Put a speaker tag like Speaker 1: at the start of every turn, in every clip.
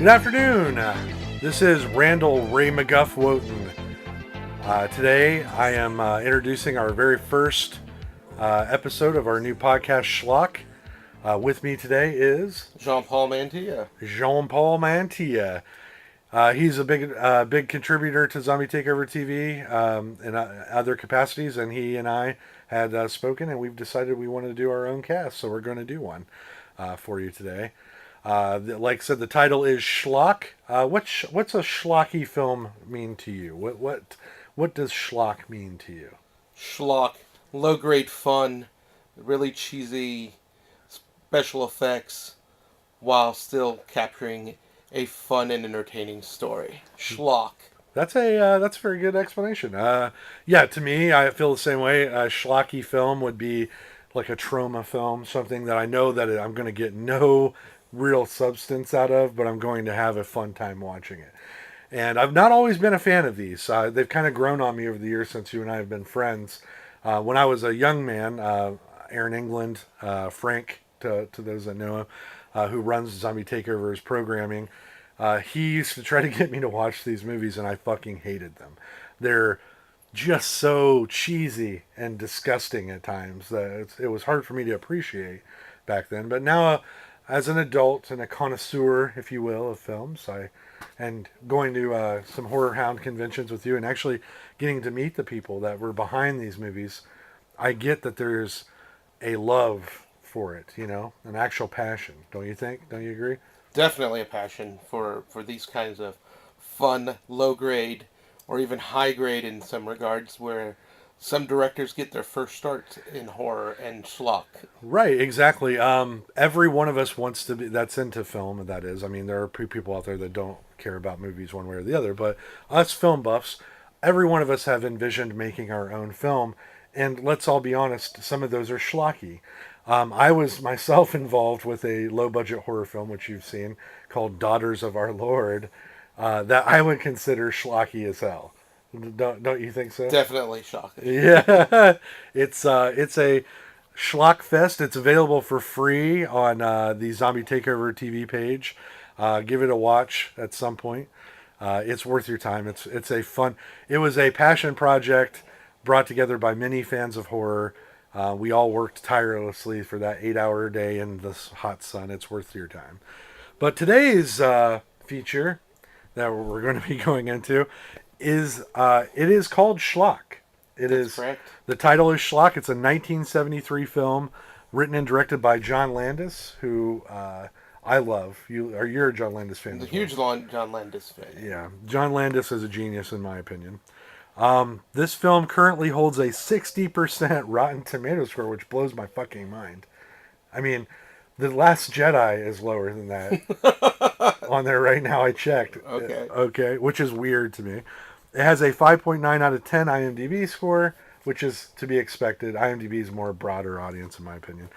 Speaker 1: Good afternoon. This is Randall Ray McGuff Woten. Today I am introducing our very first episode of our new podcast, Schlock. With me today is
Speaker 2: Jean-Paul Mantilla.
Speaker 1: Jean-Paul Mantilla. He's a big contributor to Zombie Takeover TV in other capacities, and he and I had spoken, and we've decided we wanted to do our own cast, so we're going to do one for you today. Like I said, the title is Schlock. What's a schlocky film mean to you? What does schlock mean to you?
Speaker 2: Schlock, low-grade fun, really cheesy special effects, while still capturing a fun and entertaining story. Schlock.
Speaker 1: That's a very good explanation. Yeah, to me, I feel the same way. A schlocky film would be like a trauma film, something that I know that I'm going to get no real substance out of, but I'm going to have a fun time watching it. And I've not always been a fan of these. They've kind of grown on me over the years since you and I have been friends. When I was a young man, Aaron England, Frank, to those that know him, who runs Zombie Takeover's programming, he used to try to get me to watch these movies, and I fucking hated them. They're just so cheesy and disgusting at times that it was hard for me to appreciate back then. But now, as an adult and a connoisseur, if you will, of films, and going to some horror hound conventions with you and actually getting to meet the people that were behind these movies, I get that there's a love for it, an actual passion. Don't you think? Don't you agree?
Speaker 2: Definitely a passion for these kinds of fun, low-grade, or even high-grade in some regards, where some directors get their first start in horror and schlock.
Speaker 1: Right, exactly. Every one of us wants to be, that's into film, that is. I mean, there are people out there that don't care about movies one way or the other, but us film buffs, every one of us have envisioned making our own film, and let's all be honest, some of those are schlocky. I was myself involved with a low-budget horror film, which you've seen, called Daughters of Our Lord, that I would consider schlocky as hell. Don't you think so?
Speaker 2: Definitely shocking.
Speaker 1: Yeah, it's a Schlockfest. It's available for free on the Zombie Takeover TV page. Give it a watch at some point. It's worth your time. It's a fun. It was a passion project brought together by many fans of horror. We all worked tirelessly for that 8-hour day in the hot sun. It's worth your time. But today's feature that we're going to be going into is it is called Schlock.
Speaker 2: That's correct.
Speaker 1: The title is Schlock. It's a 1973 film written and directed by John Landis, who I love. You're a John Landis fan.
Speaker 2: A huge John Landis fan.
Speaker 1: Yeah, John Landis is a genius in my opinion. This film currently holds a 60% Rotten Tomato score, which blows my fucking mind. I mean, The Last Jedi is lower than that on there right now. I checked. Okay, which is weird to me. It has a 5.9 out of 10 IMDb score, which is to be expected. IMDb is a more broader audience, in my opinion.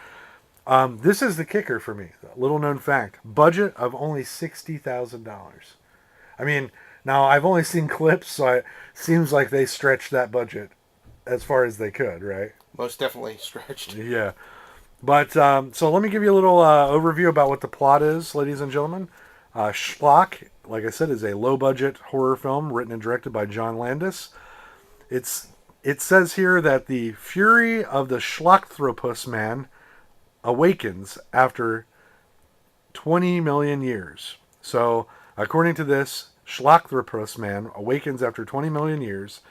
Speaker 1: This is the kicker for me. Little known fact. Budget of only $60,000. I mean, now I've only seen clips, so it seems like they stretched that budget as far as they could, right?
Speaker 2: Most definitely stretched.
Speaker 1: Yeah. But, so let me give you a little overview about what the plot is, ladies and gentlemen. Schlock, like I said, is a low-budget horror film written and directed by John Landis. It says here that the fury of the Schlockthropus man awakens after 20 million years. So, according to this, Schlockthropus man awakens after 20 million years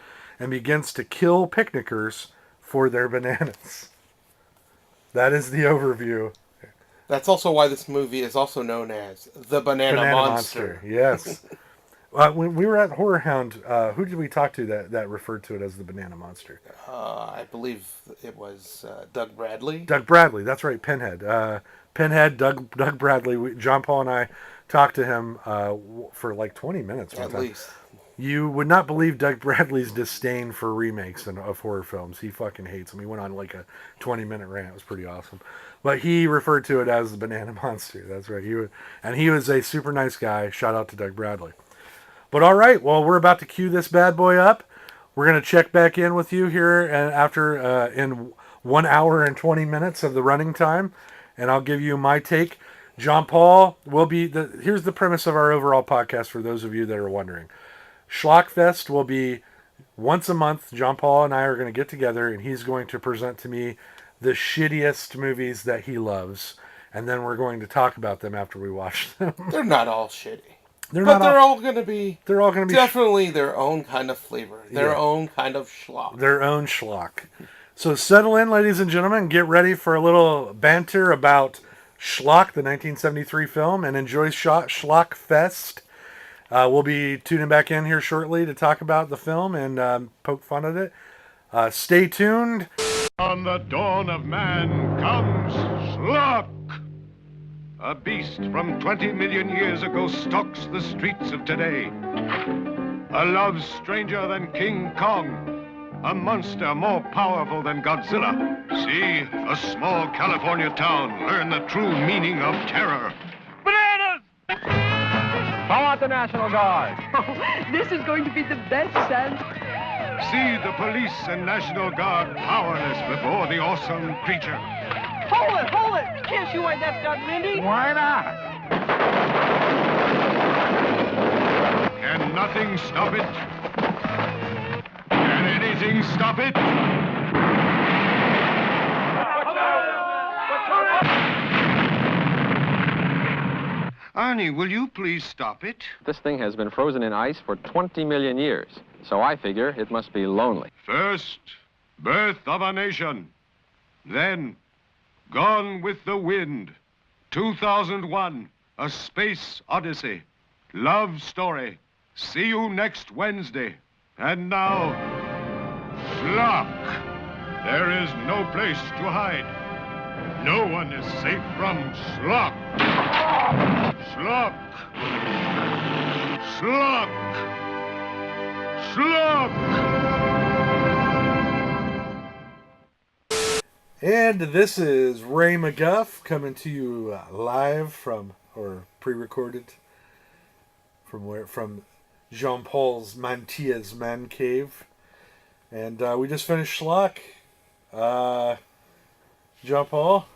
Speaker 1: and begins to kill picnickers for their bananas. That is the overview.
Speaker 2: That's also why this movie is also known as The Banana Monster.
Speaker 1: Yes. When we were at Horror Hound, who did we talk to that referred to it as the Banana Monster?
Speaker 2: I believe it was Doug Bradley.
Speaker 1: Doug Bradley, that's right, Pinhead. Doug Bradley. John Paul and I talked to him for like 20 minutes one
Speaker 2: time.
Speaker 1: At
Speaker 2: least.
Speaker 1: You would not believe Doug Bradley's disdain for remakes of horror films. He fucking hates them. He went on like a 20-minute rant. It was pretty awesome. But he referred to it as the Banana Monster. That's right. He was a super nice guy. Shout out to Doug Bradley. But all right, well, we're about to cue this bad boy up. We're going to check back in with you here after in 1 hour and 20 minutes of the running time. And I'll give you my take. John Paul will be here's the premise of our overall podcast for those of you that are wondering. Schlockfest will be once a month. John Paul and I are going to get together and he's going to present to me the shittiest movies that he loves. And then we're going to talk about them after we watch them.
Speaker 2: They're not all shitty.
Speaker 1: They're
Speaker 2: all going to be definitely their own kind of flavor. Their own kind of schlock.
Speaker 1: Their own schlock. So settle in, ladies and gentlemen. Get ready for a little banter about Schlock, the 1973 film, and enjoy Schlockfest. We'll be tuning back in here shortly to talk about the film and poke fun at it. Stay tuned.
Speaker 3: On the dawn of man comes Schlock. A beast from 20 million years ago stalks the streets of today. A love stranger than King Kong. A monster more powerful than Godzilla. See, a small California town. Learn the true meaning of terror.
Speaker 4: Bananas! Call out the National Guard.
Speaker 5: This is going to be the best, Santa.
Speaker 3: See the police and National Guard powerless before the awesome creature.
Speaker 5: Hold it, hold it! You can't shoot right that's done, Mindy.
Speaker 4: Why not?
Speaker 3: Can nothing stop it? Can anything stop it? Arnie, will you please stop it?
Speaker 6: This thing has been frozen in ice for 20 million years, so I figure it must be lonely.
Speaker 3: First, birth of a nation. Then, Gone with the Wind. 2001, A Space Odyssey. Love story. See you next Wednesday. And now, Schlock. There is no place to hide. No one is safe from Schlock. Schlock. Schlock. Schlock.
Speaker 1: And this is Ray McGuff coming to you live from, or pre-recorded from Jean Paul's Mantilla's man cave. And we just finished Schlock. Jean Paul?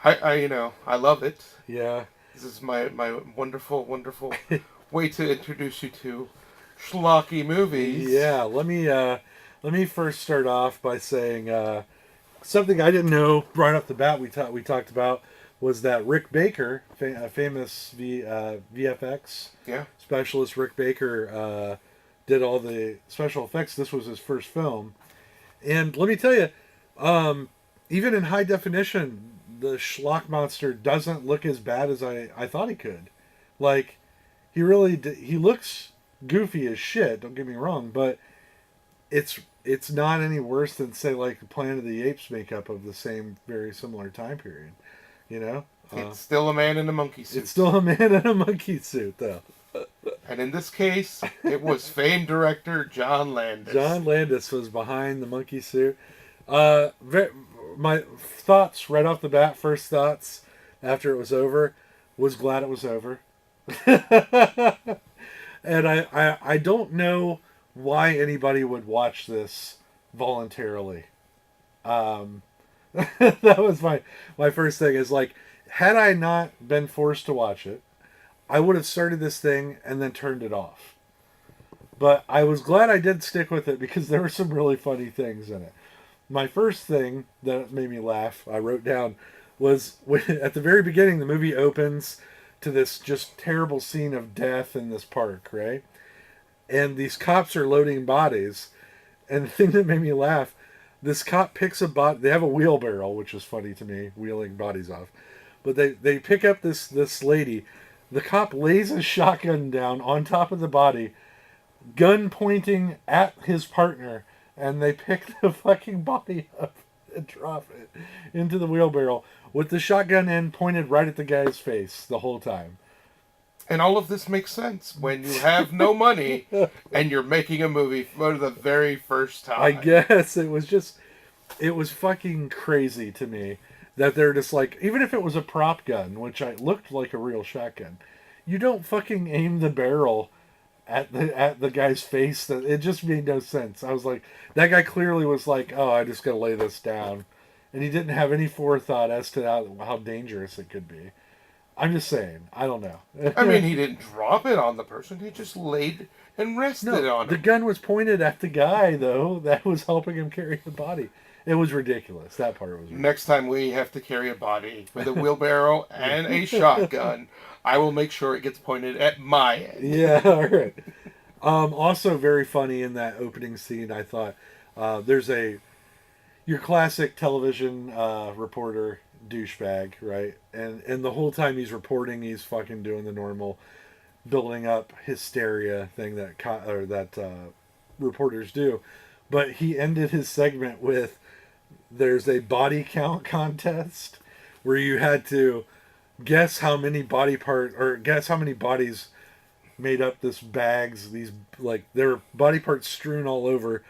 Speaker 2: I love it.
Speaker 1: Yeah.
Speaker 2: This is my wonderful, wonderful way to introduce you to schlocky movies.
Speaker 1: Yeah, let me first start off by saying something I didn't know right off the bat. We talked about was that Rick Baker, famous VFX specialist, Rick Baker did all the special effects. This was his first film, and let me tell you, even in high definition, the Schlock monster doesn't look as bad as I thought he could. Like, he looks goofy as shit, don't get me wrong, but it's not any worse than, say, like the Planet of the Apes makeup of the same very similar time period, you know?
Speaker 2: It's still a man in a monkey suit.
Speaker 1: It's still a man in a monkey suit, though.
Speaker 2: And in this case, it was famed director John Landis.
Speaker 1: John Landis was behind the monkey suit. My thoughts right off the bat, first thoughts after it was over, was glad it was over. And I don't know why anybody would watch this voluntarily. That was my first thing, is like, had I not been forced to watch it, I would have started this thing and then turned it off. But I was glad I did stick with it because there were some really funny things in it. My first thing that made me laugh, I wrote down, was at the very beginning, the movie opens to this just terrible scene of death in this park, right? And these cops are loading bodies. And the thing that made me laugh, this cop picks a body. They have a wheelbarrow, which is funny to me, wheeling bodies off. But they pick up this lady. The cop lays a shotgun down on top of the body, gun pointing at his partner, and they pick the fucking body up and drop it into the wheelbarrow with the shotgun end pointed right at the guy's face the whole time.
Speaker 2: And all of this makes sense when you have no money and you're making a movie for the very first time.
Speaker 1: I guess it was fucking crazy to me that they're just like, even if it was a prop gun, which looked like a real shotgun, you don't fucking aim the barrel at the guy's face. That it just made no sense. I was like, that guy clearly was like, oh, I just gotta lay this down, and he didn't have any forethought as to how dangerous it could be. I'm just saying. I don't know.
Speaker 2: I mean, he didn't drop it on the person. He just laid and rested on
Speaker 1: the
Speaker 2: him.
Speaker 1: gun was pointed at the guy, though, that was helping him carry the body. It was ridiculous. That part was ridiculous.
Speaker 2: Next time we have to carry a body with a wheelbarrow and a shotgun, I will make sure it gets pointed at my end.
Speaker 1: Yeah, all right. Also very funny in that opening scene, I thought, there's your classic television reporter douchebag, right? And the whole time he's reporting, he's fucking doing the normal building up hysteria thing that reporters do. But he ended his segment with, there's a body count contest where you had to guess how many guess how many bodies made up this bags. These, like, there were body parts strewn all over,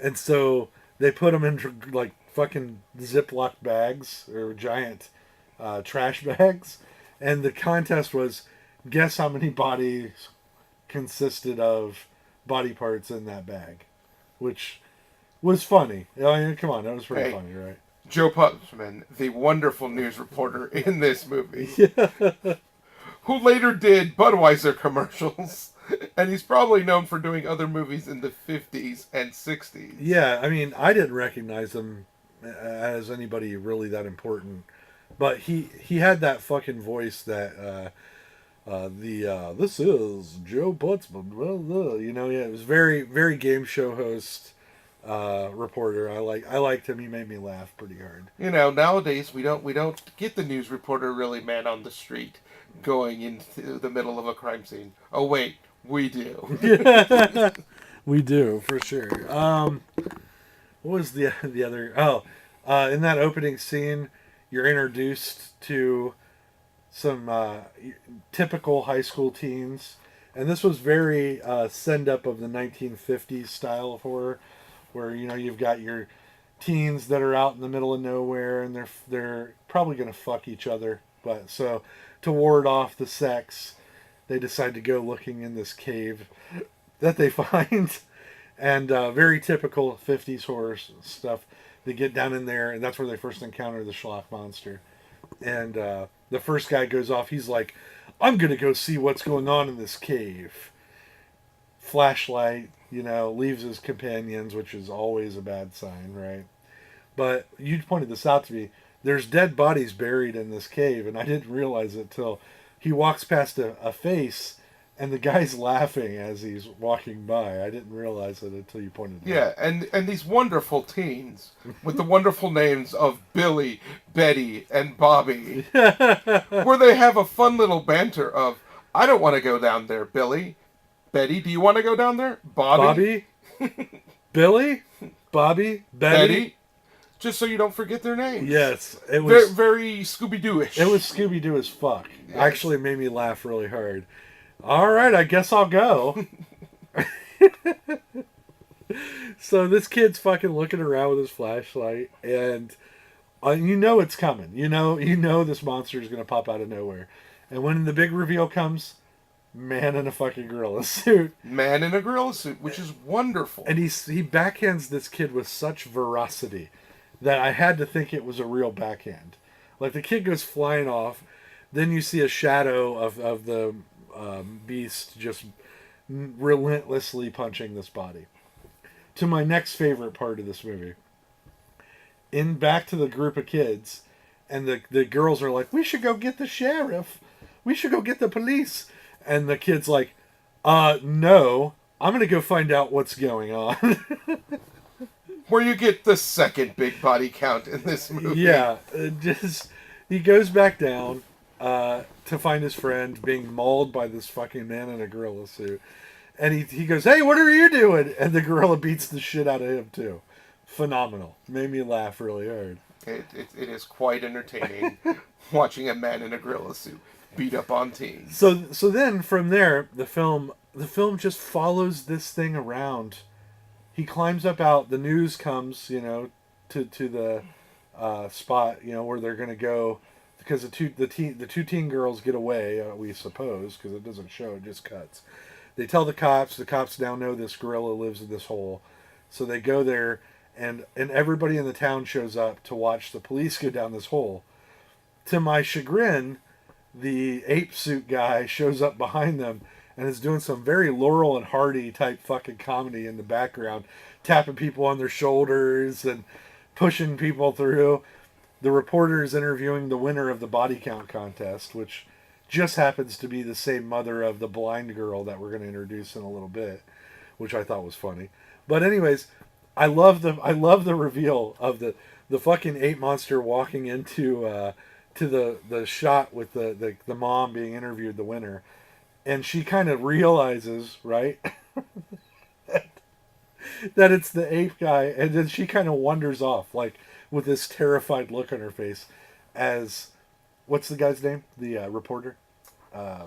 Speaker 1: and so they put them in like fucking Ziploc bags or giant trash bags, and the contest was guess how many bodies consisted of body parts in that bag, which was funny. I mean, come on, that was pretty funny, right?
Speaker 2: Joe Putman, the wonderful news reporter in this movie, who later did Budweiser commercials, and he's probably known for doing other movies in the 50s and 60s.
Speaker 1: Yeah, I mean, I didn't recognize him as anybody really that important, but he had that fucking voice that this is Joe Putzman. Well, yeah, it was very, very game show host reporter. I liked him. He made me laugh pretty hard.
Speaker 2: You know, nowadays we don't get the news reporter really man on the street going into the middle of a crime scene. Oh wait, we do.
Speaker 1: We do, for sure. What was the other? In that opening scene, you're introduced to some typical high school teens, and this was very send up of the 1950s style of horror, where you've got your teens that are out in the middle of nowhere, and they're probably gonna fuck each other, but so to ward off the sex, they decide to go looking in this cave that they find, and very typical 50s horror stuff. They get down in there, and that's where they first encounter the Schlock monster. And the first guy goes off. He's like, I'm going to go see what's going on in this cave. Flashlight, leaves his companions, which is always a bad sign, right? But you pointed this out to me. There's dead bodies buried in this cave, and I didn't realize it till he walks past a face, and the guy's laughing as he's walking by. I didn't realize it until you pointed it out.
Speaker 2: Yeah, and these wonderful teens with the wonderful names of Billy, Betty, and Bobby, where they have a fun little banter of, I don't want to go down there, Billy. Betty, do you want to go down there? Bobby?
Speaker 1: Billy? Bobby? Betty?
Speaker 2: Just so you don't forget their names.
Speaker 1: Yes. It was
Speaker 2: very Scooby-Doo-ish.
Speaker 1: It was Scooby-Doo as fuck.
Speaker 2: Yes.
Speaker 1: Actually made me laugh really hard. All right, I guess I'll go. So this kid's fucking looking around with his flashlight, and it's coming. You know this monster is going to pop out of nowhere. And when the big reveal comes, man in a fucking gorilla suit.
Speaker 2: Man in a gorilla suit, which is wonderful.
Speaker 1: And he backhands this kid with such veracity that I had to think it was a real backhand. Like, the kid goes flying off, then you see a shadow of the beast just relentlessly punching this body. To my next favorite part of this movie. Back to the group of kids, and the girls are like, we should go get the sheriff. We should go get the police. And the kid's like, no, I'm going to go find out what's going on.
Speaker 2: Where you get the second big body count in this movie.
Speaker 1: Yeah, he goes back down to find his friend being mauled by this fucking man in a gorilla suit. And he goes, hey, what are you doing? And the gorilla beats the shit out of him, too. Phenomenal. Made me laugh really hard.
Speaker 2: It is quite entertaining watching a man in a gorilla suit beat up on teens.
Speaker 1: So then, from there, the film just follows this thing around. He climbs up out. The news comes, to the spot, where they're going to go, because the two teen girls get away, we suppose, because it doesn't show, it just cuts. They tell the cops. The cops now know this gorilla lives in this hole. So they go there, and everybody in the town shows up to watch the police go down this hole. To my chagrin, the ape suit guy shows up behind them and is doing some very Laurel and Hardy type fucking comedy in the background, tapping people on their shoulders and pushing people through. The reporter is interviewing the winner of the body count contest, which just happens to be the same mother of the blind girl that we're going to introduce in a little bit, which I thought was funny. But anyways, I love the reveal of the fucking ape monster walking into to the shot with the mom being interviewed, the winner, and she kind of realizes, right, that it's the ape guy, and then she kind of wanders off, like with this terrified look on her face, as what's the guy's name? The reporter,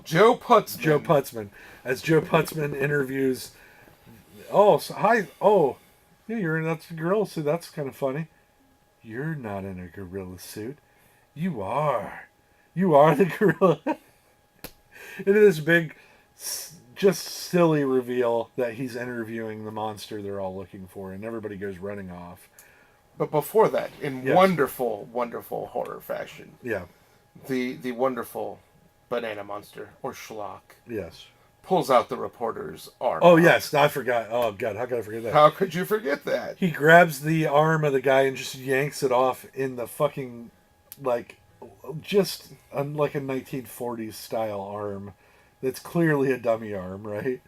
Speaker 2: Joe Putzman.
Speaker 1: Joe Putzman, as Joe Putzman interviews. Oh, so, hi. Oh, yeah, that's a gorilla suit. That's kind of funny. You're not in a gorilla suit. You are. You are the gorilla. It is this big, just silly reveal that he's interviewing the monster they're all looking for, and everybody goes running off.
Speaker 2: But before that, in wonderful, wonderful horror fashion,
Speaker 1: Yeah.
Speaker 2: the wonderful banana monster, or Schlock,
Speaker 1: Yes.
Speaker 2: pulls out the reporter's arm.
Speaker 1: Oh, yes. I forgot. Oh, God. How could I forget that?
Speaker 2: How could you forget that?
Speaker 1: He grabs the arm of the guy and just yanks it off in the fucking, like, just like a 1940s style arm that's clearly a dummy arm, right?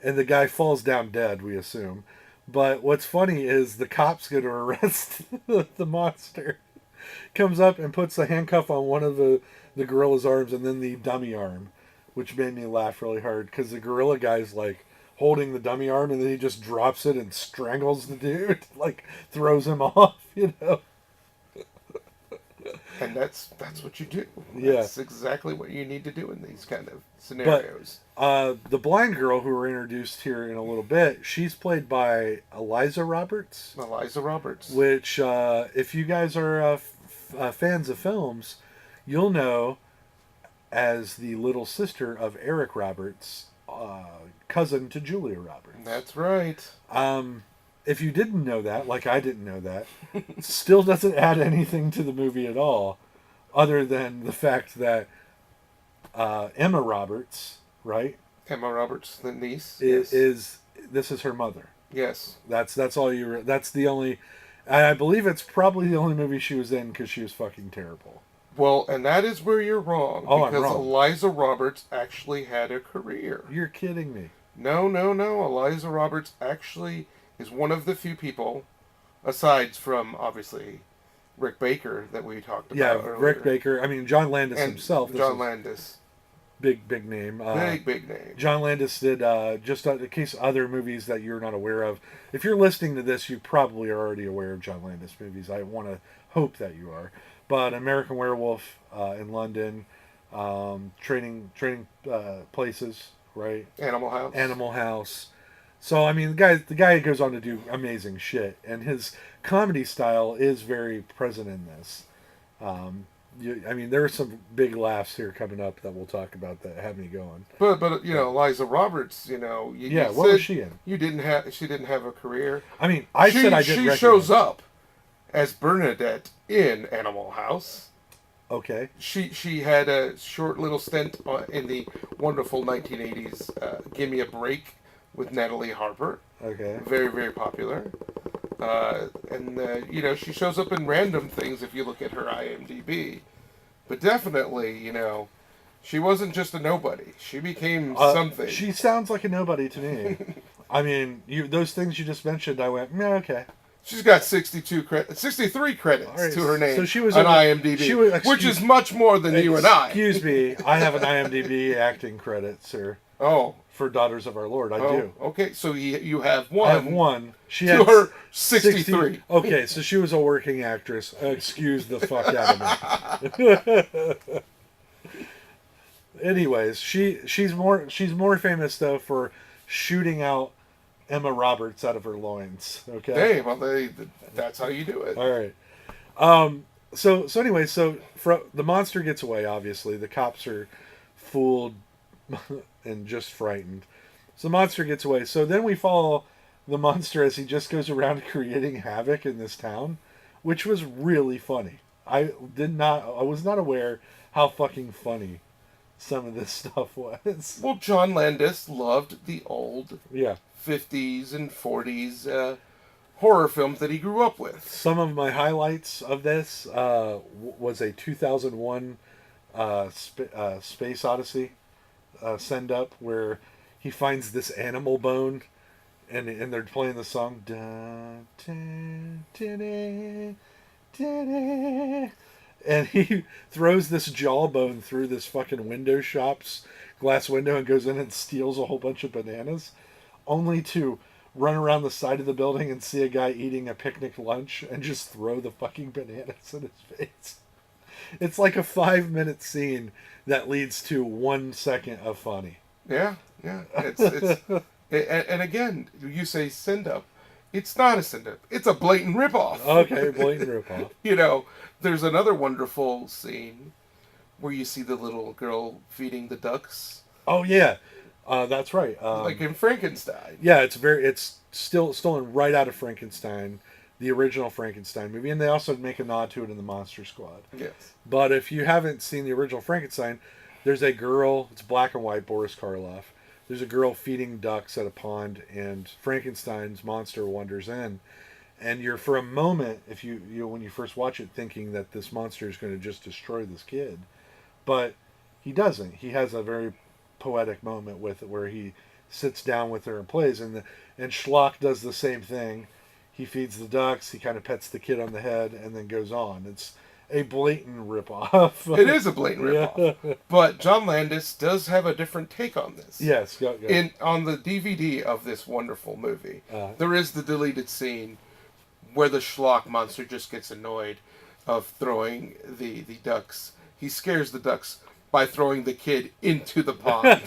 Speaker 1: And the guy falls down dead, we assume. But what's funny is the cop's going to arrest the monster. Comes up and puts the handcuff on one of the gorilla's arms and then the dummy arm, which made me laugh really hard because the gorilla guy's like holding the dummy arm and then he just drops it and strangles the dude, like throws him off, you know.
Speaker 2: And that's what you do.
Speaker 1: Yeah.
Speaker 2: That's exactly what you need to do in these kind of scenarios.
Speaker 1: The blind girl who we're introduced here in a little bit, she's played by Eliza Roberts.
Speaker 2: Eliza Roberts.
Speaker 1: Which, if you guys are fans of films, you'll know as the little sister of Eric Roberts, cousin to Julia Roberts.
Speaker 2: That's right.
Speaker 1: If you didn't know that, like I didn't know that, it still doesn't add anything to the movie at all, other than the fact that Emma Roberts, right?
Speaker 2: Emma Roberts, the niece,
Speaker 1: is this is her mother.
Speaker 2: Yes.
Speaker 1: That's all you. That's the only. I believe it's probably the only movie she was in because she was fucking terrible.
Speaker 2: Well, and that is where you're wrong.
Speaker 1: Oh,
Speaker 2: because
Speaker 1: I'm wrong.
Speaker 2: Eliza Roberts actually had a career.
Speaker 1: You're kidding me.
Speaker 2: No. Eliza Roberts actually is one of the few people, aside from, obviously, Rick Baker that we talked about earlier.
Speaker 1: Rick Baker. I mean, John Landis
Speaker 2: and
Speaker 1: himself.
Speaker 2: John Landis.
Speaker 1: Big name.
Speaker 2: Big name.
Speaker 1: John Landis did, just in case other movies that you're not aware of. If you're listening to this, you probably are already aware of John Landis movies. I want to hope that you are. But American Werewolf in London, Training Places, right? Animal House. So I mean, the guy goes on to do amazing shit, and his comedy style is very present in this. I mean, there are some big laughs here coming up that we'll talk about that have me going.
Speaker 2: But you know, Eliza Roberts, you know, you
Speaker 1: what was she in?
Speaker 2: She didn't have a career.
Speaker 1: I mean, I said I didn't.
Speaker 2: She shows up as Bernadette in Animal House.
Speaker 1: Okay.
Speaker 2: She had a short little stint in the wonderful 1980s Give Me a Break with Natalie Harper.
Speaker 1: Okay.
Speaker 2: Very, very popular. You know, she shows up in random things if you look at her IMDb. But definitely, you know, she wasn't just a nobody. She became something.
Speaker 1: She sounds like a nobody to me. I mean, those things you just mentioned, I went, yeah, okay.
Speaker 2: She's got 63 credits to her name
Speaker 1: so she was
Speaker 2: on IMDb, which is much more than you and I.
Speaker 1: Excuse me, I have an IMDb acting credit, sir.
Speaker 2: Oh.
Speaker 1: For Daughters of Our Lord, I do.
Speaker 2: Okay, so you have one.
Speaker 1: I have one. She
Speaker 2: to
Speaker 1: had
Speaker 2: her 63.
Speaker 1: Okay, so she was a working actress. Excuse the fuck out of me. Anyways, she's more famous though for shooting out Emma Roberts out of her loins. Okay.
Speaker 2: Hey, well, that's how you do it.
Speaker 1: All right. So anyway, the monster gets away. Obviously, the cops are fooled and just frightened. So the monster gets away. So then we follow the monster as he just goes around creating havoc in this town, which was really funny. I was not aware how fucking funny some of this stuff was.
Speaker 2: Well, John Landis loved the old
Speaker 1: Yeah.
Speaker 2: 50s and 40s horror films that he grew up with.
Speaker 1: Some of my highlights of this was a 2001 Space Odyssey send up where he finds this animal bone and they're playing the song. Da, da, da, da, da, da. And he throws this jawbone through this fucking window shop's glass window and goes in and steals a whole bunch of bananas, only to run around the side of the building and see a guy eating a picnic lunch and just throw the fucking bananas in his face. It's like a 5-minute scene that leads to 1 second of funny.
Speaker 2: Yeah. And again, you say send up. It's not a send up. It's a blatant ripoff.
Speaker 1: Okay, blatant ripoff.
Speaker 2: You know, there's another wonderful scene where you see the little girl feeding the ducks.
Speaker 1: Oh yeah, that's right.
Speaker 2: Like in Frankenstein.
Speaker 1: Yeah, it's still stolen right out of Frankenstein, the original Frankenstein movie, and they also make a nod to it in the Monster Squad.
Speaker 2: Yes.
Speaker 1: But if you haven't seen the original Frankenstein, there's a girl. It's black and white. Boris Karloff. There's a girl feeding ducks at a pond, and Frankenstein's monster wanders in. And you're, for a moment, if you when you first watch it, thinking that this monster is going to just destroy this kid. But he doesn't. He has a very poetic moment with it where he sits down with her and plays. And Schlock does the same thing. He feeds the ducks, he kind of pets the kid on the head, and then goes on. It's a blatant ripoff.
Speaker 2: It is a blatant ripoff. Yeah. But John Landis does have a different take on this.
Speaker 1: Yes. Go.
Speaker 2: On the DVD of this wonderful movie, there is the deleted scene where the Schlock monster just gets annoyed of throwing the ducks. He scares the ducks by throwing the kid into the pond.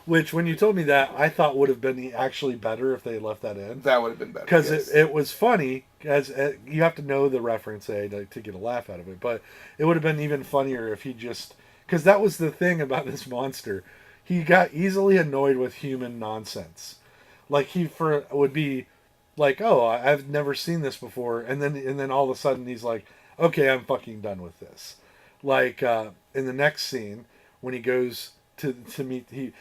Speaker 1: Which, when you told me that, I thought would have been actually better if they left that in.
Speaker 2: That would have been better.
Speaker 1: Because
Speaker 2: yes.
Speaker 1: it was funny, as you have to know the reference to get a laugh out of it. But it would have been even funnier if he just... Because that was the thing about this monster. He got easily annoyed with human nonsense. Like, would be like, oh, I've never seen this before. And then all of a sudden he's like, okay, I'm fucking done with this. Like, in the next scene, when he goes to meet... He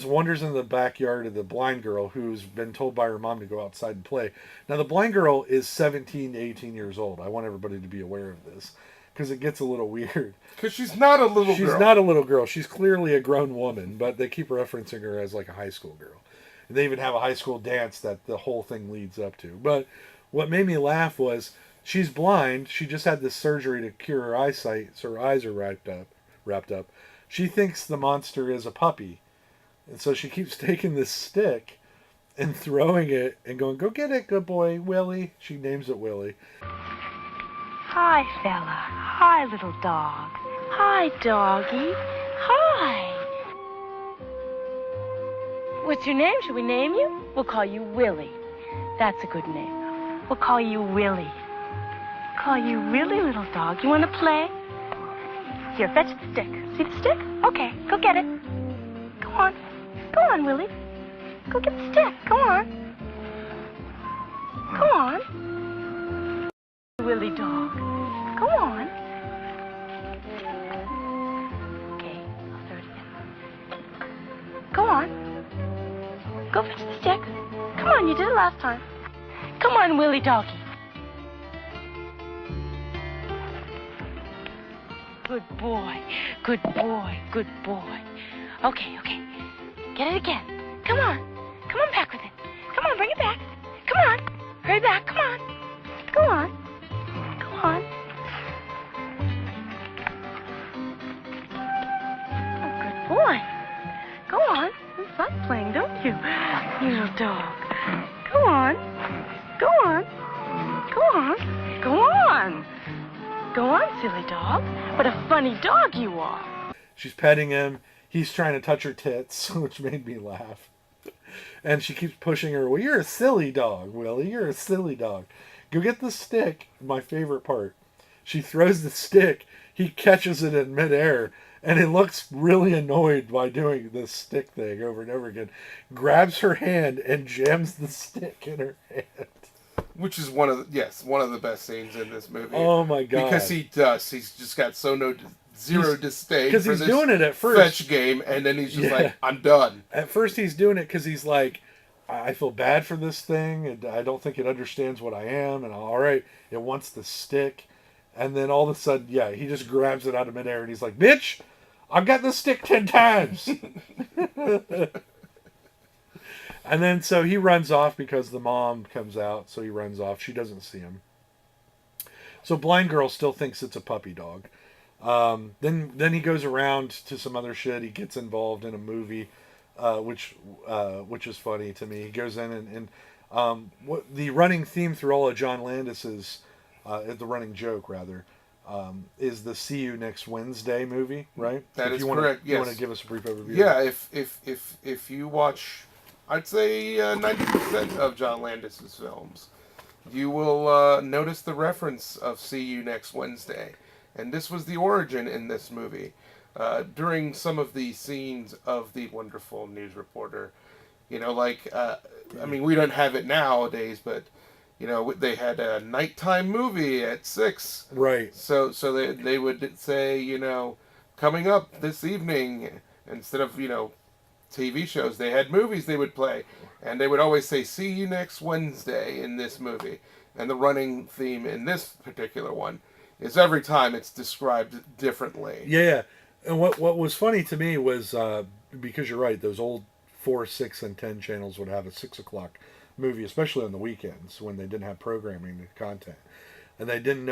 Speaker 1: wanders into the backyard of the blind girl who's been told by her mom to go outside and play. Now, the blind girl is 17 to 18 years old. I want everybody to be aware of this, because it gets a little weird.
Speaker 2: Because she's not a little girl.
Speaker 1: She's not a little girl. She's clearly a grown woman, but they keep referencing her as like a high school girl. And they even have a high school dance that the whole thing leads up to. But what made me laugh was she's blind. She just had this surgery to cure her eyesight, so her eyes are wrapped up. She thinks the monster is a puppy. And so she keeps taking this stick and throwing it and going, go get it, good boy, Willie. She names it Willie.
Speaker 7: Hi, fella. Hi, little dog. Hi, doggy. Hi. What's your name? Should we name you? We'll call you Willie. That's a good name. We'll call you Willie. Call you Willie, little dog. You want to play? Here, fetch the stick. See the stick? Okay, go get it. Go on. Go on, Willie. Go get the stick. Go on. Go on. Willie dog. Go on. Okay, I'll throw it again. Go on. Go fetch the stick. Come on, you did it last time. Come on, Willie doggy. Good boy. Good boy. Good boy. Okay. Get it again. Come on. Come on back with it. Come on, bring it back. Come on. Hurry back. Come on. Go on. Go on. Oh, good boy. Go on. You love playing, don't you? You little dog. Go on. Go on. Go on. Go on. Go on, silly dog. What a funny dog you are.
Speaker 1: She's petting him. He's trying to touch her tits, which made me laugh. And she keeps pushing her. Well, you're a silly dog, Willie. You're a silly dog. Go get the stick. My favorite part. She throws the stick. He catches it in midair. And he looks really annoyed by doing this stick thing over and over again. Grabs her hand and jams the stick in her hand.
Speaker 2: Which is one of the best scenes in this movie.
Speaker 1: Oh my god.
Speaker 2: Because he does. He's just got so no zero disdain
Speaker 1: because
Speaker 2: for
Speaker 1: he's
Speaker 2: this
Speaker 1: doing it at first.
Speaker 2: fetch game, and then he's just like, I'm done.
Speaker 1: At first, he's doing it because he's like, I feel bad for this thing, and I don't think it understands what I am, and all right, it wants the stick. And then all of a sudden, he just grabs it out of midair, and he's like, bitch, I've got this stick 10 times. And then so he runs off because the mom comes out, so he runs off. She doesn't see him. So Blind Girl still thinks it's a puppy dog. Then he goes around to some other shit. He gets involved in a movie, which is funny to me. He goes in and what the running theme through all of John Landis's, the running joke rather, is the See You Next Wednesday movie, right?
Speaker 2: That is
Speaker 1: correct.
Speaker 2: Yes.
Speaker 1: You want to give us a brief overview?
Speaker 2: Yeah, if you watch, I'd say 90% of John Landis's films, you will notice the reference of See You Next Wednesday. And this was the origin in this movie. During some of the scenes of the wonderful news reporter, we don't have it nowadays, but, they had a nighttime movie at 6.
Speaker 1: Right.
Speaker 2: So they would say, coming up this evening, instead of, TV shows, they had movies they would play. And they would always say, see you next Wednesday in this movie. And the running theme in this particular one is every time it's described differently.
Speaker 1: Yeah. And what was funny to me was, because you're right, those old 4, 6, and 10 channels would have a 6 o'clock movie, especially on the weekends when they didn't have programming and content. And they didn't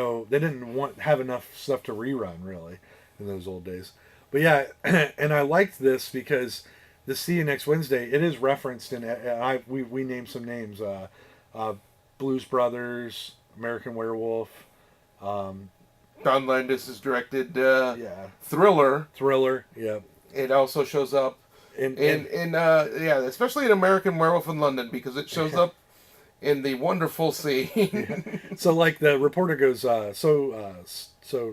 Speaker 1: have enough stuff to rerun, really, in those old days. But yeah, and I liked this because the See You Next Wednesday, it is referenced in, we named some names, Blues Brothers, American Werewolf,
Speaker 2: John Landis has directed Thriller.
Speaker 1: Yeah.
Speaker 2: It also shows up especially in American Werewolf in London, because it shows up in the wonderful scene.
Speaker 1: So like the reporter goes, so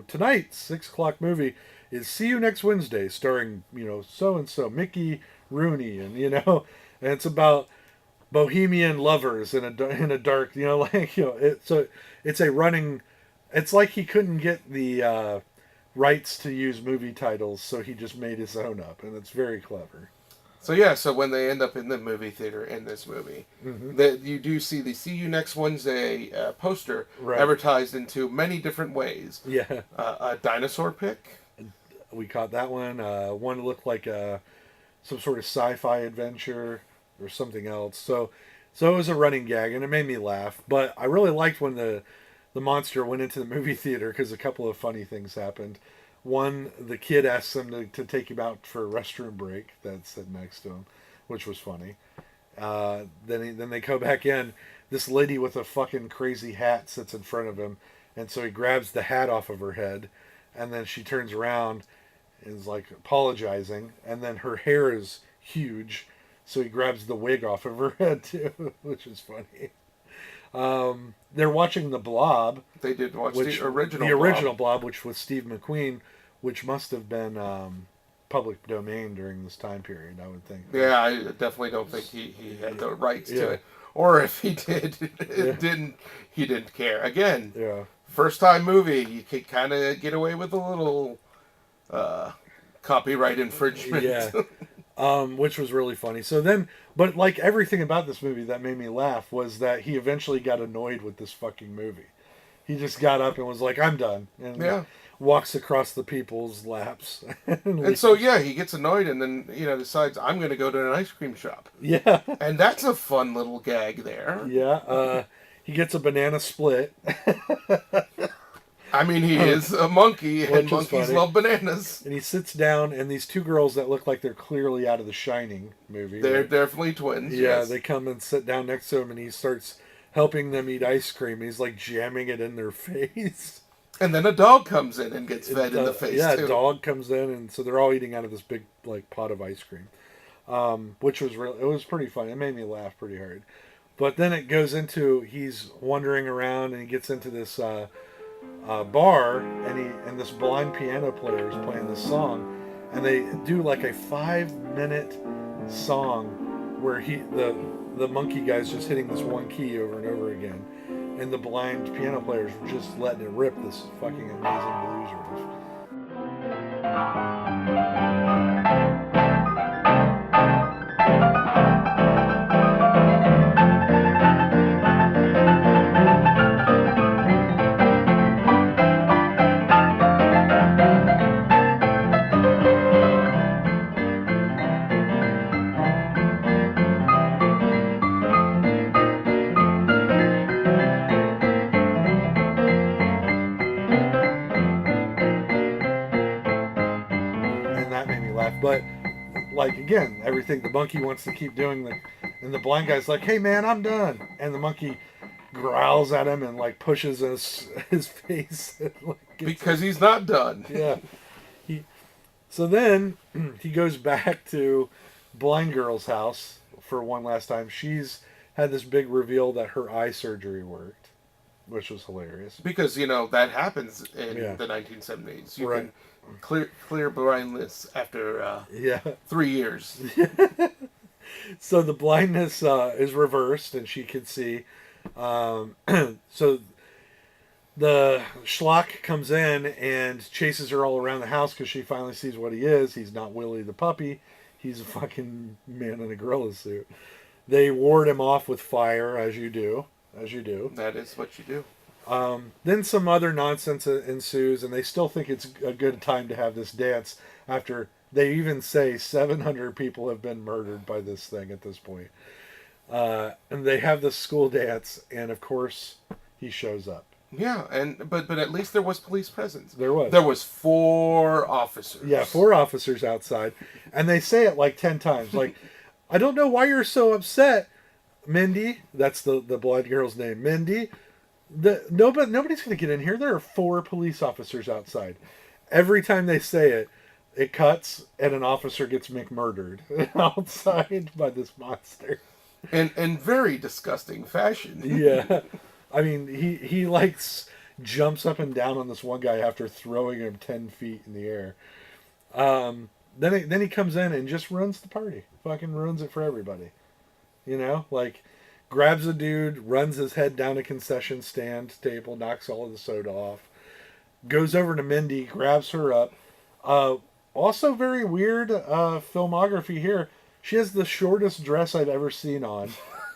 Speaker 1: tonight's 6 o'clock movie is See You Next Wednesday, starring, so and so, Mickey Rooney, and and it's about bohemian lovers in a dark, it's a running. It's like he couldn't get the rights to use movie titles, so he just made his own up, and it's very clever.
Speaker 2: So when they end up in the movie theater in this movie, that you do see the See You Next Wednesday poster advertised into many different ways.
Speaker 1: Yeah.
Speaker 2: A dinosaur pic.
Speaker 1: We caught that one. One looked like some sort of sci-fi adventure or something else. So it was a running gag, and it made me laugh. But I really liked when the monster went into the movie theater, because a couple of funny things happened. One, the kid asks him to take him out for a restroom break that's sitting next to him, which was funny. Then they go back in. This lady with a fucking crazy hat sits in front of him, and so he grabs the hat off of her head, and then she turns around and is like apologizing, and then her hair is huge, so he grabs the wig off of her head too, which is funny. They're watching The Blob.
Speaker 2: They did watch the original
Speaker 1: Blob, which was Steve McQueen, which must have been public domain during this time period, I would think.
Speaker 2: Yeah, I definitely don't think he had the rights to it. Or if he did, he didn't care. Again, first time movie, you could kind of get away with a little copyright infringement.
Speaker 1: Yeah. Which was really funny. So then, but like everything about this movie that made me laugh was that he eventually got annoyed with this fucking movie. He just got up and was like, I'm done. And walks across the people's laps.
Speaker 2: And so, he gets annoyed and then, decides, I'm going to go to an ice cream shop.
Speaker 1: Yeah.
Speaker 2: And that's a fun little gag there.
Speaker 1: Yeah. He gets a banana split.
Speaker 2: I mean, he is a monkey, and monkeys love bananas.
Speaker 1: And he sits down, and these two girls that look like they're clearly out of the Shining movie.
Speaker 2: They're definitely twins.
Speaker 1: Yeah,
Speaker 2: yes.
Speaker 1: They come and sit down next to him, and he starts helping them eat ice cream. He's like jamming it in their face.
Speaker 2: And then a dog comes in and gets fed in the face, too.
Speaker 1: A dog comes in, and so they're all eating out of this big pot of ice cream, which was it was pretty funny. It made me laugh pretty hard. But then it goes into, he's wandering around, and he gets into this bar, and this blind piano player is playing this song, and they do like a 5-minute song where the monkey guy's just hitting this one key over and over again, and the blind piano player's just letting it rip this fucking amazing blues riff. And that made me laugh. But like again, everything the monkey wants to keep doing, and the blind guy's like, "Hey man, I'm done," and the monkey growls at him and like pushes his face and, like,
Speaker 2: Because he's not done.
Speaker 1: yeah. So then he goes back to blind girl's house for one last time. She's had this big reveal that her eye surgery worked, which was hilarious.
Speaker 2: Because, that happens in
Speaker 1: Yeah.
Speaker 2: the 1970s. You
Speaker 1: Right.
Speaker 2: can clear blindness after
Speaker 1: Yeah.
Speaker 2: 3 years.
Speaker 1: So the blindness is reversed and she can see. So the Schlock comes in and chases her all around the house because she finally sees what he is. He's not Willie the puppy. He's a fucking man in a gorilla suit. They ward him off with fire, as you do.
Speaker 2: That is what you do.
Speaker 1: Then some other nonsense ensues, and they still think it's a good time to have this dance after they even say 700 people have been murdered by this thing at this point. And they have this school dance, and of course, he shows up.
Speaker 2: Yeah, but at least there was police presence.
Speaker 1: There was.
Speaker 2: There was 4 officers.
Speaker 1: Yeah, 4 officers outside, and they say it like 10 times. Like, I don't know why you're so upset, Mindy. That's the blind girl's name, Mindy. Nobody's going to get in here. There are 4 police officers outside. Every time they say it, it cuts, and an officer gets murdered outside by this monster.
Speaker 2: In very disgusting fashion.
Speaker 1: Yeah. I mean, he like jumps up and down on this one guy after throwing him 10 feet in the air. Then he comes in and just ruins the party. Fucking ruins it for everybody. Like grabs a dude, runs his head down a concession stand table, knocks all of the soda off, goes over to Mindy, grabs her up. Also very weird filmography here. She has the shortest dress I've ever seen on.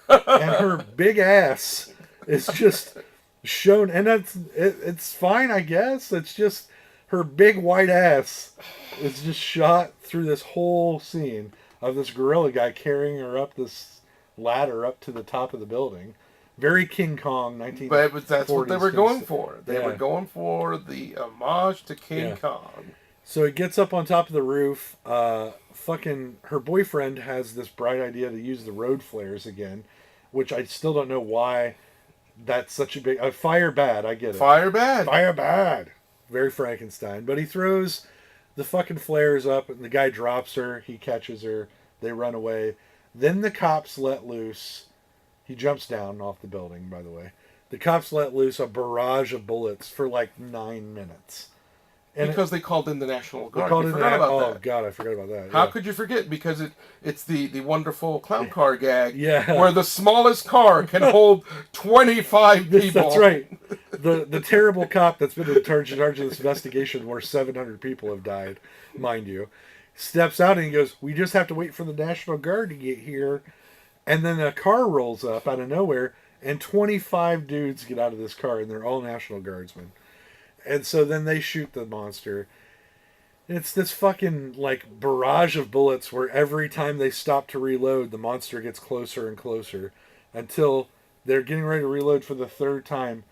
Speaker 1: And her big ass is just shown, and it's fine, I guess. It's just her big white ass is just shot through this whole scene of this gorilla guy carrying her up this ladder up to the top of the building. Very King Kong 1940s.
Speaker 2: But that's what they were going for. They
Speaker 1: Yeah.
Speaker 2: were going for the homage to King Kong.
Speaker 1: So he gets up on top of the roof. Fucking her boyfriend has this bright idea to use the road flares again, which I still don't know why that's such a big... fire bad, I get it.
Speaker 2: Fire bad.
Speaker 1: Fire bad. Very Frankenstein. But he throws the fucking flares up, and the guy drops her. He catches her. They run away. Then the cops let loose... He jumps down off the building, by the way. The cops let loose a barrage of bullets for like 9 minutes. And
Speaker 2: because they called in the National Guard.
Speaker 1: called
Speaker 2: You
Speaker 1: in
Speaker 2: forgot about
Speaker 1: oh,
Speaker 2: that.
Speaker 1: God, I forgot about that.
Speaker 2: How
Speaker 1: Yeah.
Speaker 2: could you forget? Because it's the wonderful clown car gag
Speaker 1: Yeah.
Speaker 2: where the smallest car can hold 25 people.
Speaker 1: That's right. The terrible cop that's been in charge of this investigation where 700 people have died, mind you, steps out and he goes, "We just have to wait for the National Guard to get here." And then a car rolls up out of nowhere, and 25 dudes get out of this car, and they're all National Guardsmen. And so then they shoot the monster. And it's this fucking, like, barrage of bullets where every time they stop to reload, the monster gets closer and closer until they're getting ready to reload for the 3rd time,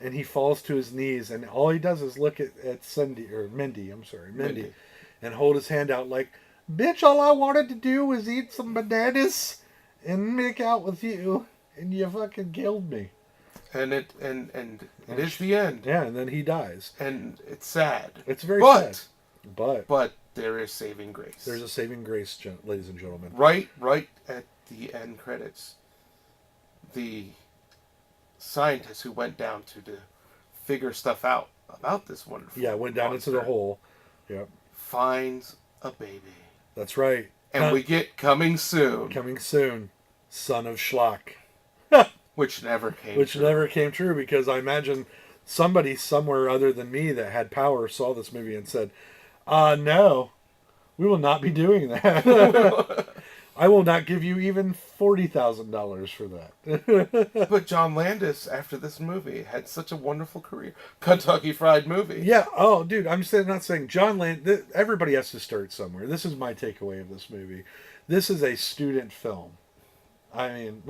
Speaker 1: and he falls to his knees, and all he does is look at Mindy, and hold his hand out like, "Bitch, all I wanted to do was eat some bananas and make out with you, and you fucking killed me."
Speaker 2: And it is the end.
Speaker 1: Yeah, and then he dies.
Speaker 2: And it's sad.
Speaker 1: It's very sad.
Speaker 2: But there is saving grace.
Speaker 1: There's a saving grace, ladies and gentlemen.
Speaker 2: Right at the end credits, the scientist who went down to figure stuff out about this wonderful
Speaker 1: went down
Speaker 2: monster
Speaker 1: into the hole. Yep.
Speaker 2: finds a baby.
Speaker 1: That's right.
Speaker 2: And we get coming soon.
Speaker 1: Coming soon. Son of Schlock.
Speaker 2: Which never came
Speaker 1: Which
Speaker 2: true.
Speaker 1: never came true, because I imagine somebody somewhere other than me that had power saw this movie and said, No. We will not be doing that. I will not give you even $40,000 for that.
Speaker 2: But John Landis, after this movie, had such a wonderful career. Kentucky Fried Movie.
Speaker 1: Yeah. Oh, dude, not saying John Land. Everybody has to start somewhere. This is my takeaway of this movie. This is a student film. I mean,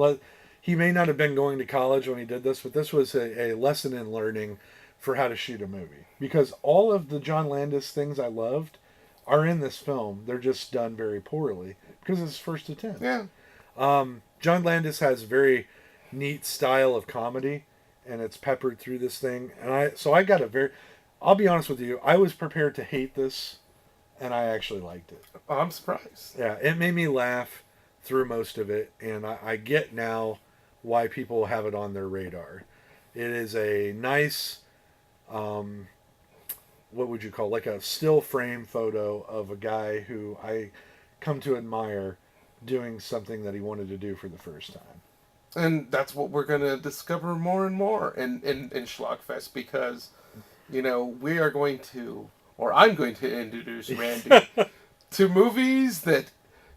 Speaker 1: he may not have been going to college when he did this, but this was a lesson in learning for how to shoot a movie. Because all of the John Landis things I loved are in this film. They're just done very poorly because it's his first attempt.
Speaker 2: Yeah.
Speaker 1: John Landis has very neat style of comedy, and it's peppered through this thing. And I'll be honest with you, I was prepared to hate this, and I actually liked it.
Speaker 2: Oh, I'm surprised.
Speaker 1: Yeah, it made me laugh through most of it, and I get now why people have it on their radar. It is a nice, what would you call, like a still frame photo of a guy who I come to admire doing something that he wanted to do for the first time.
Speaker 2: And that's what we're going to discover more and more in Schlockfest, because, we are going to, or I'm going to introduce Randy to movies that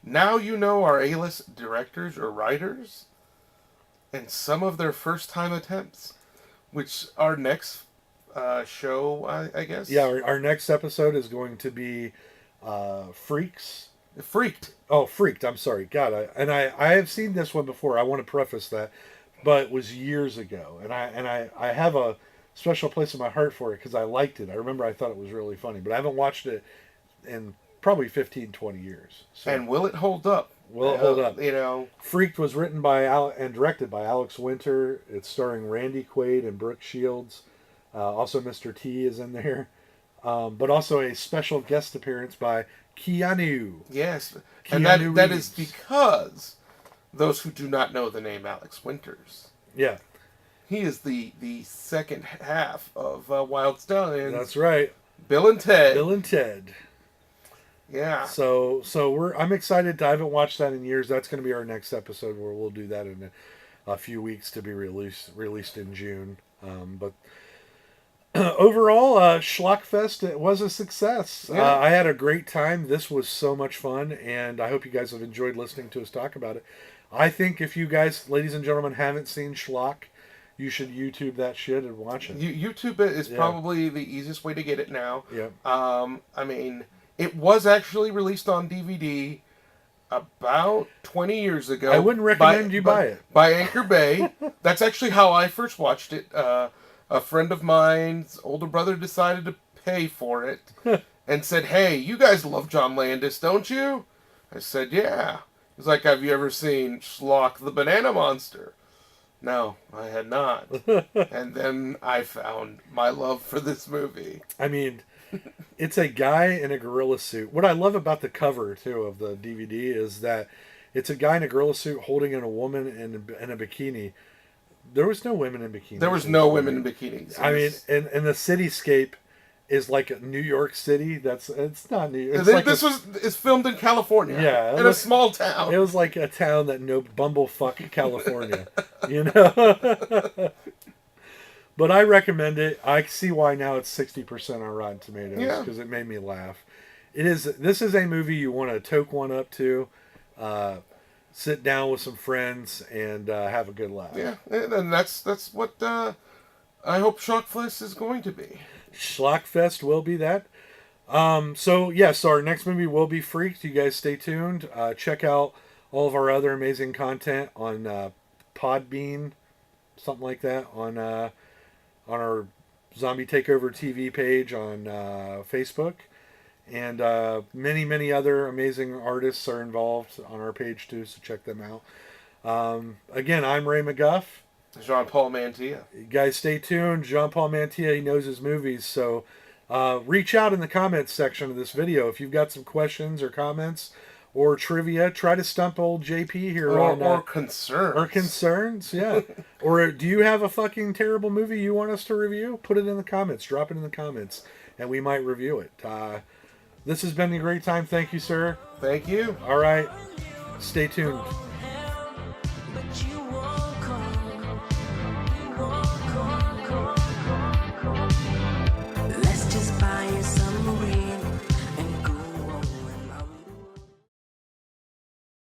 Speaker 2: now are A-list directors or writers, and some of their first-time attempts, which our next show, I guess.
Speaker 1: Yeah, our next episode is going to be Freaks.
Speaker 2: Freaked.
Speaker 1: Oh, Freaked. I'm sorry. God, I have seen this one before. I want to preface that, but it was years ago, and I have a special place in my heart for it because I liked it. I remember I thought it was really funny, but I haven't watched it in probably 15, 20 years. So.
Speaker 2: And will it hold up?
Speaker 1: Will it hold up?
Speaker 2: Freaked
Speaker 1: was written by and directed by Alex Winter. It's starring Randy Quaid and Brooke Shields. Also, Mr. T is in there. But also a special guest appearance by Keanu.
Speaker 2: Yes.
Speaker 1: Keanu
Speaker 2: and that is because those who do not know the name Alex Winters.
Speaker 1: Yeah.
Speaker 2: He is the second half of Wild Stallions.
Speaker 1: That's right.
Speaker 2: Bill and Ted.
Speaker 1: Bill and Ted.
Speaker 2: Yeah.
Speaker 1: So I'm excited. I haven't watched that in years. That's going to be our next episode where we'll do that in a few weeks to be released in June. But overall, Schlockfest, it was a success.
Speaker 2: Yeah.
Speaker 1: I had a great time. This was so much fun, and I hope you guys have enjoyed listening to us talk about it. I think if you guys, ladies and gentlemen, haven't seen Schlock, you should YouTube that shit and watch it.
Speaker 2: YouTube it is probably the easiest way to get it now.
Speaker 1: Yeah.
Speaker 2: I mean, it was actually released on DVD about 20 years ago.
Speaker 1: I wouldn't recommend you buy it.
Speaker 2: By Anchor Bay. That's actually how I first watched it. A friend of mine's older brother decided to pay for it and said, "Hey, you guys love John Landis, don't you?" I said, "Yeah." He's like, "Have you ever seen Schlock the Banana Monster?" No, I had not. And then I found my love for this movie.
Speaker 1: I mean, it's a guy in a gorilla suit. What I love about the cover, too, of the DVD is that it's a guy in a gorilla suit holding in a woman in a bikini. There was no women in bikinis.
Speaker 2: There was no women in bikinis.
Speaker 1: I mean, and the cityscape is like New York City. It's not New York.
Speaker 2: It's filmed in California.
Speaker 1: Yeah.
Speaker 2: In a small town.
Speaker 1: It was like a town that no bumblefuck California. You know? But I recommend it. I see why now it's 60% on Rotten Tomatoes because it made me laugh. This is a movie you want to toke one up to. Sit down with some friends and have a good laugh.
Speaker 2: Yeah, and that's what I hope Schlockfest is going to be.
Speaker 1: Schlockfest will be that. So our next movie will be Freaked. You guys stay tuned. Check out all of our other amazing content on Podbean, something like that, on our Zombie Takeover TV page on Facebook. And many, many other amazing artists are involved on our page too, so check them out. Again, I'm Ray McGuff.
Speaker 2: Jean-Paul Mantilla.
Speaker 1: You guys stay tuned. Jean-Paul Mantilla, he knows his movies, so reach out in the comments section of this video. If you've got some questions or comments or trivia, try to stump old JP here.
Speaker 2: Or concerns.
Speaker 1: Or concerns, yeah. Or do you have a fucking terrible movie you want us to review? Put it in the comments. Drop it in the comments, and we might review it. This has been a great time. Thank you, sir.
Speaker 2: Thank you.
Speaker 1: All right. Stay tuned.